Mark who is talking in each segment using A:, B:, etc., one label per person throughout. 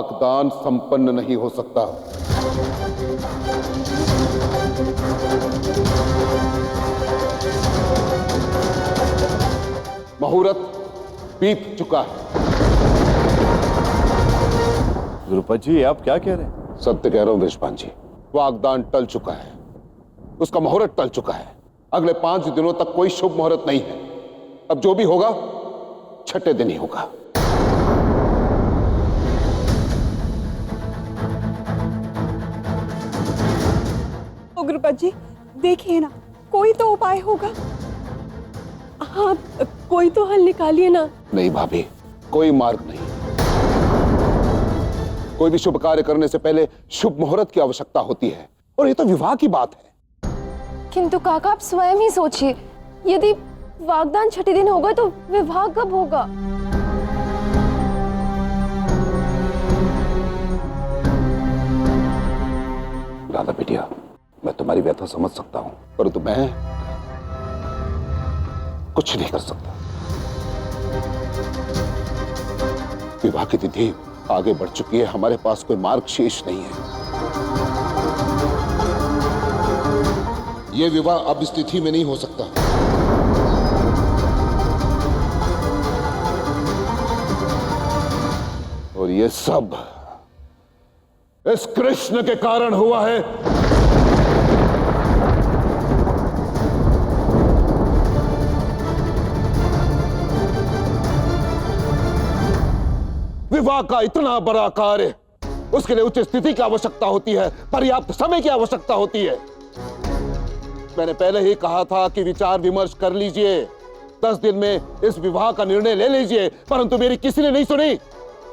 A: वाकदान संपन्न नहीं हो सकता। मुहूर्त बीत चुका है।
B: गुरुपत जी, आप क्या कह रहे हैं?
A: सत्य कह रहा हूं वृषभान जी। वागदान टल चुका है, उसका मुहूर्त टल चुका है। अगले 5 दिनों तक कोई शुभ मुहूर्त नहीं है। अब जो भी होगा छठे दिन ही होगा।
C: गुरुपत जी, देखिए ना, कोई तो उपाय होगा।
D: हाँ, कोई तो हल निकालिए ना।
A: नहीं भाभी, कोई मार्ग नहीं। कोई भी शुभ कार्य करने से पहले शुभ मुहूर्त की आवश्यकता होती है, और ये तो विवाह की बात है।
D: किंतु काका, आप स्वयं ही सोचिए, यदि वागदान छठे दिन होगा तो विवाह कब होगा?
A: राधा बेटिया, मैं तुम्हारी व्यथा समझ सकता हूं, परंतु मैं कुछ नहीं कर सकता। विवाह की तिथि आगे बढ़ चुकी है, हमारे पास कोई मार्ग शेष नहीं है। यह विवाह अब इस तिथि में नहीं हो सकता। और ये सब इस कृष्ण के कारण हुआ है। विवाह का इतना बड़ा कार्य, उसके लिए उच्च स्थिति की आवश्यकता होती है, पर्याप्त समय की आवश्यकता होती है। मैंने पहले ही कहा था कि विचार विमर्श कर लीजिए, 10 दिन में इस विवाह का निर्णय ले लीजिए, परंतु मेरी किसी ने नहीं सुनी।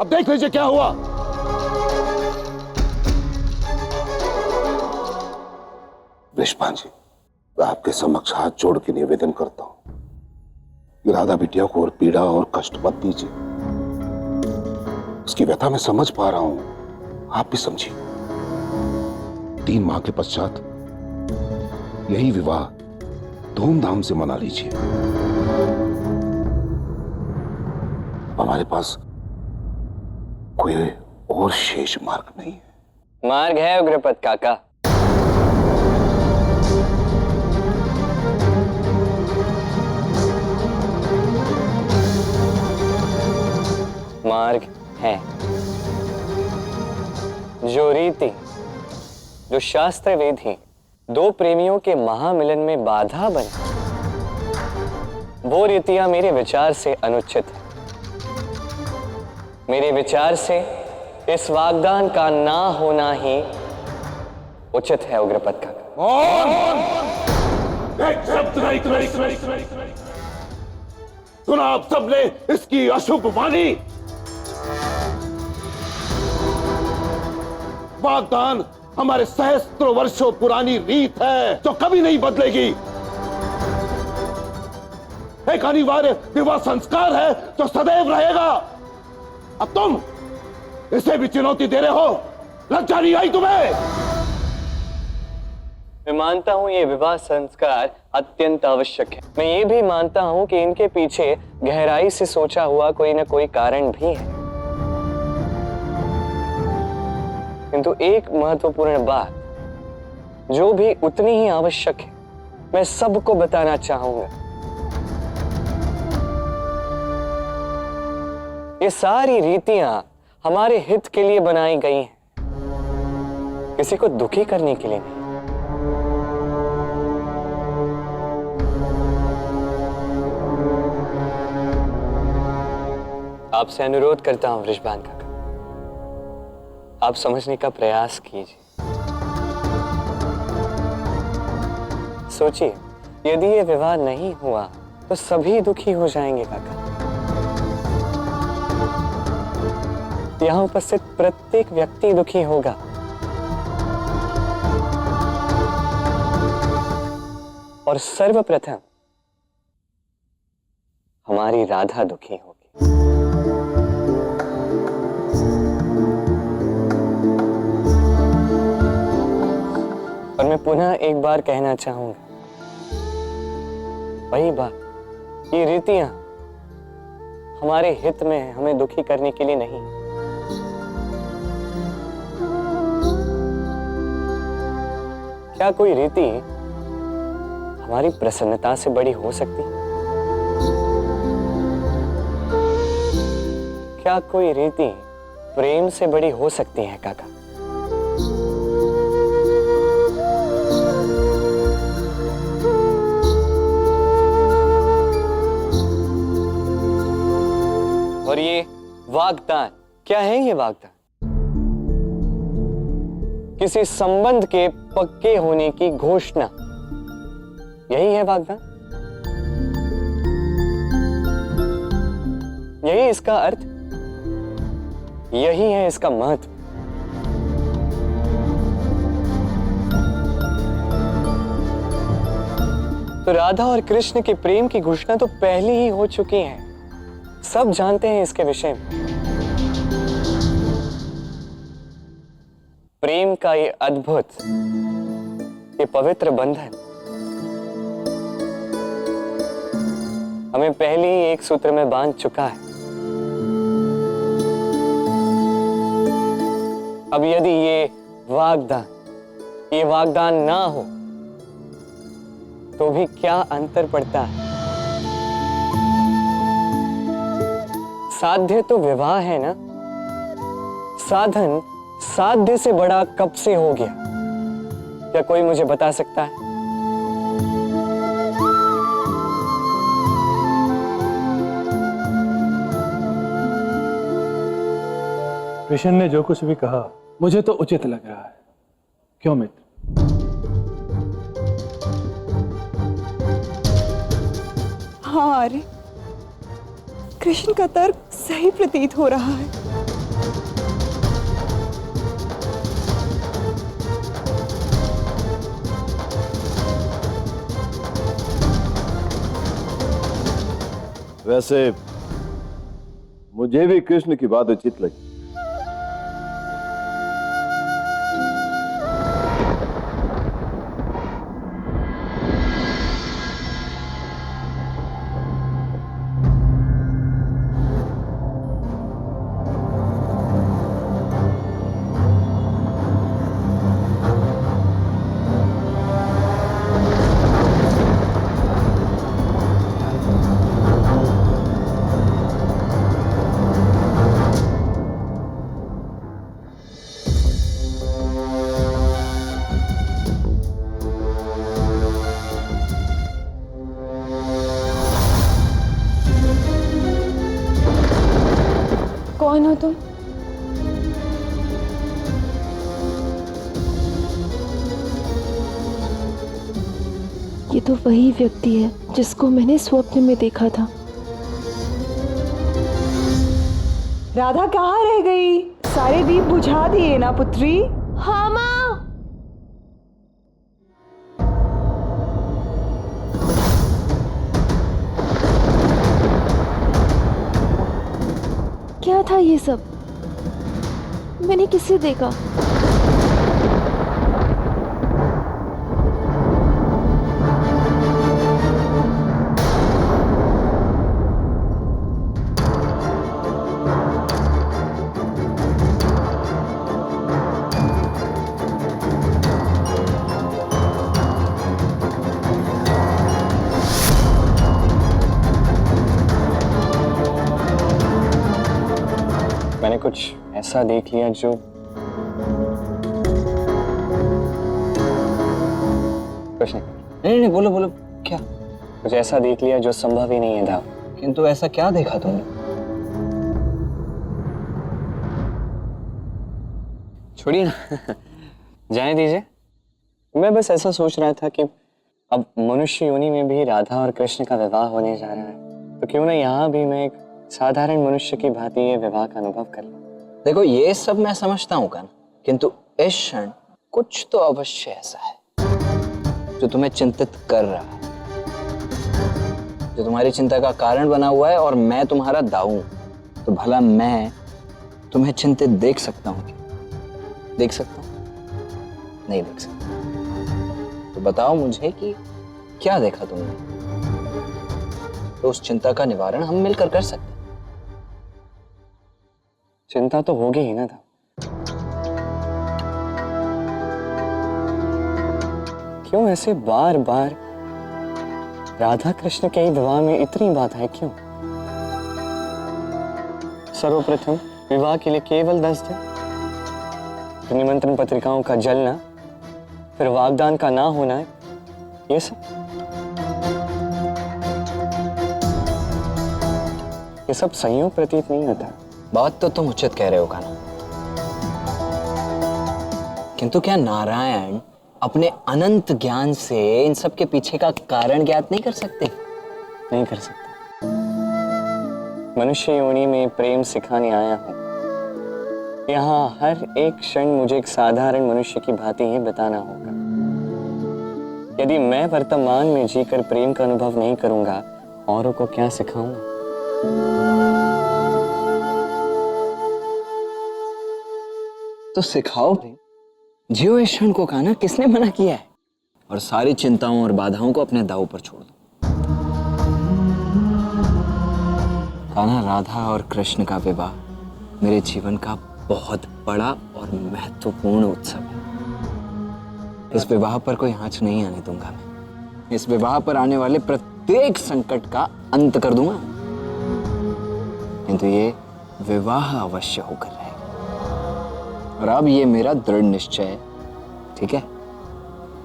A: अब देख लीजिए क्या हुआ। वृषभान जी, मैं आपके समक्ष हाथ जोड़ के निवेदन करता हूं कि राधा बिटिया को और पीड़ा और कष्ट मत दीजिए। उसकी व्यथा मैं समझ पा रहा हूं, आप भी समझिए। 3 माह के पश्चात यही विवाह धूमधाम से मना लीजिए। हमारे पास कोई और शेष मार्ग नहीं है।
E: मार्ग है उग्रपद काका। मार्ग है। जो रीति, जो शास्त्र विधि 2 प्रेमियों के महामिलन में बाधा बने, वो रीतियां मेरे विचार से अनुचित है। मेरे विचार से इस वागदान का ना होना ही उचित है उग्रपद का।
A: एक शब्द नहीं सुना आप सबने इसकी अशुभ वाणी। वागदान हमारे सहस्त्रों वर्षों पुरानी रीत है जो कभी नहीं बदलेगी। एक अनिवार्य विवाह संस्कार है जो सदैव रहेगा। अब तुम इसे भी चुनौती दे रहे हो, लज्जा नहीं आई तुम्हें?
E: मैं मानता हूं ये विवाह संस्कार अत्यंत आवश्यक है। मैं ये भी मानता हूं कि इनके पीछे गहराई से सोचा हुआ कोई ना कोई कारण भी है। किंतु एक महत्वपूर्ण बात, जो भी उतनी ही आवश्यक है, मैं सबको बताना चाहूंगा। ये सारी रीतियां हमारे हित के लिए बनाई गई हैं, किसी को दुखी करने के लिए नहीं। आपसे अनुरोध करता हूं वृषभान काका, आप समझने का प्रयास कीजिए। सोचिए, यदि ये विवाह नहीं हुआ तो सभी दुखी हो जाएंगे काका। यहां उपस्थित प्रत्येक व्यक्ति दुखी होगा। और सर्वप्रथम हमारी राधा दुखी होगी। और मैं पुनः एक बार कहना चाहूंगा, वही बात, ये रीतियां हमारे हित में है, हमें दुखी करने के लिए नहीं। क्या कोई रीति हमारी प्रसन्नता से बड़ी हो सकती है? क्या कोई रीति प्रेम से बड़ी हो सकती है काका? और ये वागदान क्या है? ये वागदान किसी संबंध के पक्के होने की घोषणा, यही है वागदान? यही इसका अर्थ, यही है इसका महत्व। तो राधा और कृष्ण के प्रेम की घोषणा तो पहले ही हो चुकी है, सब जानते हैं इसके विषय में। प्रेम का ये अद्भुत, ये पवित्र बंधन हमें पहले ही एक सूत्र में बांध चुका है। अब यदि ये वागदान ना हो तो भी क्या अंतर पड़ता है? साध्य तो विवाह है ना, साधन साध्य से बड़ा कब से हो गया? क्या कोई मुझे बता सकता है?
F: कृष्ण ने जो कुछ भी कहा मुझे तो उचित लग रहा है। क्यों मित्र?
C: हाँ अरे, कृष्ण का तर्क सही प्रतीत हो रहा है।
B: वैसे मुझे भी कृष्ण की बात उचित लगी।
D: कौन हो तुम? ये तो वही व्यक्ति है जिसको मैंने स्वप्न में देखा था।
C: राधा कहाँ रह गई? सारे दीप बुझा दिए ना पुत्री?
D: हाँ माँ। क्या था ये सब? मैंने किसे देखा?
E: मैंने कुछ ऐसा देख लिया जो कुछ नहीं, बोलो बोलो। क्या? कुछ ऐसा देख लिया जो संभव ही नहीं है था। किंतु ऐसा क्या देखा तुमने? छोड़िए ना, जाने दीजिए। मैं बस ऐसा सोच रहा था कि अब मनुष्य योनि में भी राधा और कृष्ण का विवाह होने जा रहा है, तो क्यों ना यहाँ भी मैं एक साधारण मनुष्य की भांति ये विवाह का अनुभव कर लूं।
G: देखो, ये सब मैं समझता हूँ कान, किंतु इस क्षण कुछ तो अवश्य ऐसा है जो तुम्हें चिंतित कर रहा है, जो तुम्हारी चिंता का कारण बना हुआ है। और मैं तुम्हारा दाऊ, तो भला मैं तुम्हें चिंतित देख सकता हूँ क्या? देख सकता हूँ? नहीं देख सकता। तो बताओ मुझे कि क्या देखा तुमने, तो उस चिंता का निवारण हम मिलकर कर सकते हैं।
E: चिंता तो होगी ही ना था। क्यों ऐसे बार बार राधा कृष्ण के विवाह में इतनी बात है क्यों? सर्वप्रथम विवाह के लिए केवल 10 दिन, फिर निमंत्रण पत्रिकाओं का जलना, फिर वागदान का ना होना, ये सब संयोग प्रतीत नहीं होता।
G: बात तो तुम उचित कह रहे हो कान्हा, किंतु क्या नारायण अपने अनंत ज्ञान से इन सब के पीछे का कारण ज्ञात नहीं कर सकते?
E: नहीं कर सकते। मनुष्य योनि में प्रेम सिखाने आया हूं। यहाँ हर एक क्षण मुझे एक साधारण मनुष्य की भांति ही बताना होगा। यदि मैं वर्तमान में जीकर प्रेम का अनुभव नहीं करूंगा, औरों को क्या सिखाऊंगा?
G: तो सिखाओ, जियो इस क्षण को कान्हा, किसने मना किया है? और सारी चिंताओं और बाधाओं को अपने दांव पर छोड़ दो। कान्हा, राधा और कृष्ण का विवाह मेरे जीवन का बहुत बड़ा और महत्वपूर्ण उत्सव है। इस विवाह पर कोई आंच नहीं आने दूंगा मैं। इस विवाह पर आने वाले प्रत्येक संकट का अंत कर दूंगा, किंतु ये विवाह अवश्य होकर रहेगा। और अब ये मेरा दृढ़ निश्चय है, ठीक है?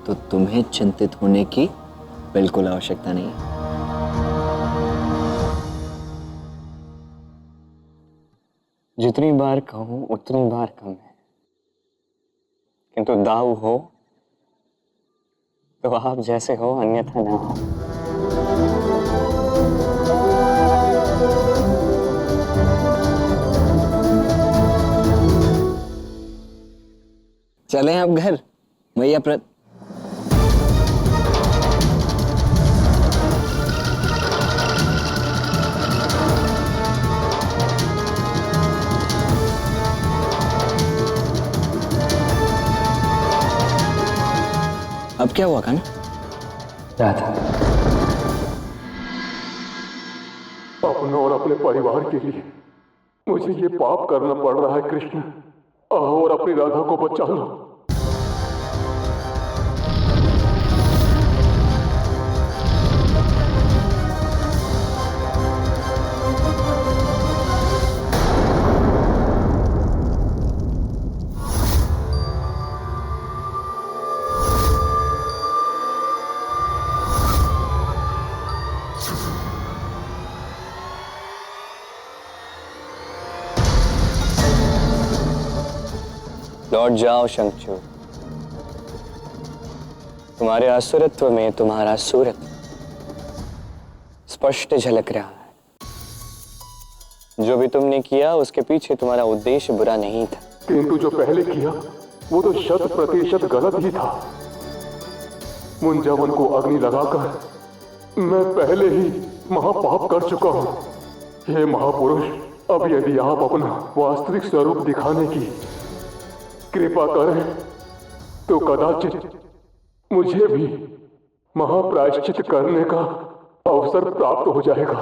G: तो तुम्हें चिंतित होने की बिल्कुल आवश्यकता नहीं है।
E: जितनी बार कहूं उतनी बार कम है, किंतु दाऊ हो तो आप जैसे हो, अन्यथा ना हो।
G: चलें अब घर, मैया प्रत। अब क्या हुआ कान्हा?
E: राधा,
A: अपने और अपने परिवार के लिए मुझे ये पाप करना पड़ रहा है कृष्ण, और अपनी राधा को बचा लो।
E: लौट जाओ शंखचूड़। तुम्हारे असुरत्व में तुम्हारा सूरत्व स्पष्ट झलक रहा है। जो भी तुमने किया उसके पीछे तुम्हारा उद्देश्य बुरा नहीं था,
A: किंतु जो पहले किया वो तो 100% गलत ही था। मुंजावन को अग्नि लगाकर मैं पहले ही महापाप कर चुका हूं। हे महापुरुष, अब यदि आप अपना वास्तविक स्वरूप दिखाने की कृपा करें तो कदाचित मुझे भी महाप्रायश्चित करने का अवसर प्राप्त हो जाएगा।